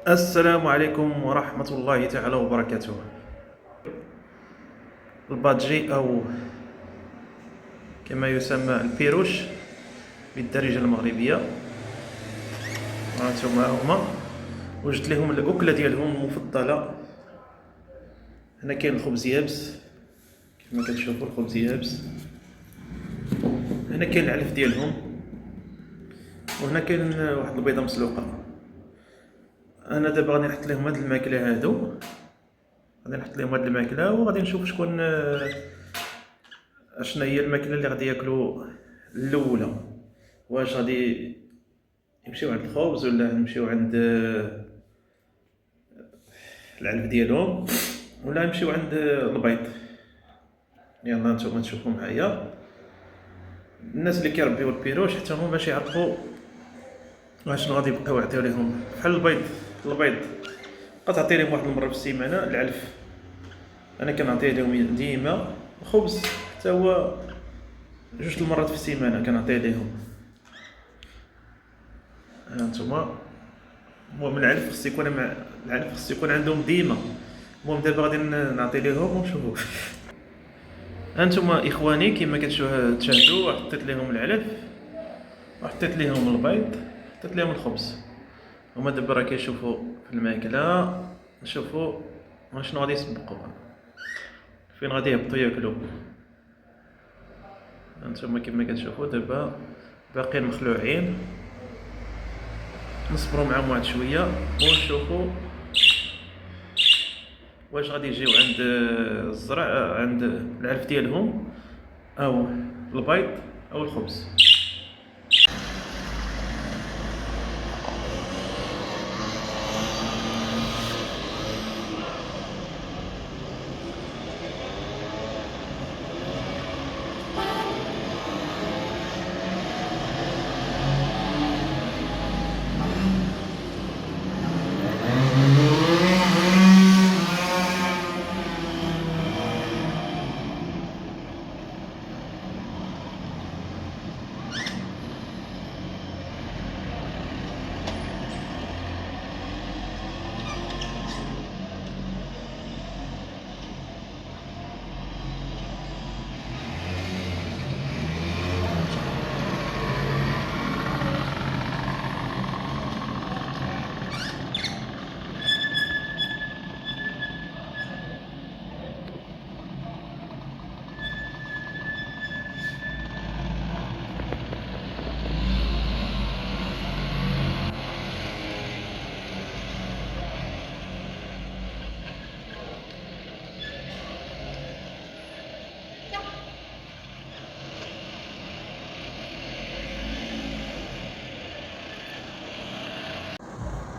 السلام عليكم ورحمة الله تعالى وبركاته. البادجي أو كما يسمى البيروش بالدارجة المغربية، هانتوما هما وجدت لهم الأكلة ديالهم المفضلة. هنا كاين الخبز يابس كما كتشوفوا، الخبز يابس. هنا كاين العلف ديالهم، وهنا كاين واحد البيضة مسلوقة. انا دابا غادي نحط لهم هاد الماكله هادو، غادي نحط لهم هاد الماكله وغادي نشوف شكون اشنا هي الماكله اللي غادي ياكلوا الاولى. واش غادي يمشيو عند الخبز ولا نمشيو عند العلف ديالهم ولا نمشيو عند البيض؟ يلا نتوما تشوفوا معايا. الناس اللي كيربيو البيروش حتى هما باش يعرفوا شنو غادي يبقاو يعطيو ليهم. بحال البيض كتعطي لهم واحد المره في السيمانه. العلف انا كنعطيه لهم ديما. الخبز حتى هو جوج المرات في السيمانه كنعطيه لهم. هانتوما المهم العلف خص يكون عندهم ديما. المهم دابا غادي نعطي لهم ونشوفوا. هانتوما اخواني كما تشاهدوا، حطيت لهم العلف وحطيت لهم البيض، حطيت لهم الخبز. هما دابا راه كيشوفوا في الماكله، نشوفوا شنو غادي يسبقوا، فين غادي يهبطوا ياكلوا. هانتوما كما كتشوفوا دابا باقيين مخلوعين، نصبروا معاهم واحد شويه ونشوفوا واش غادي يجيو عند الزرع، عند العلف ديالهم او البيض او الخبز.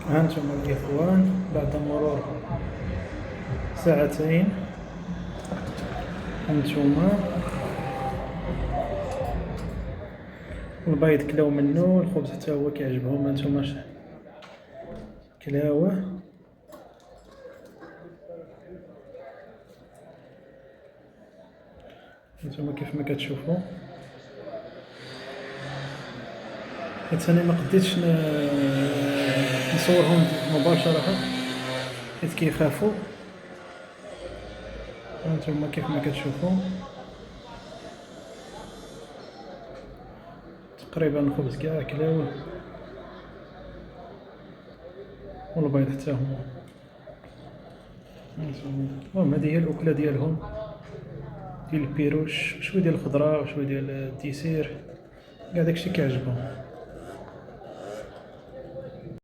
هانتم الإخوان بعد مرور ساعتين، هانتوما البيض كلاو منو، الخبز حتى هو كيعجبهم. هانتوما كلاوه. هانتوما كيف ما كتشوفوا. حيت انا ما قديتش نصورهم مباشرة حيت كيخافوا. هانتوما كيف ما كتشوفوا تقريبا الخبز كاع كلاوه والبيض حتى هو. المهم هذه هي الأكلة ديالهم، ديال البيروش، شويه ديال الخضره وشويه ديال الديسير، كاع داكشي كيعجبهم.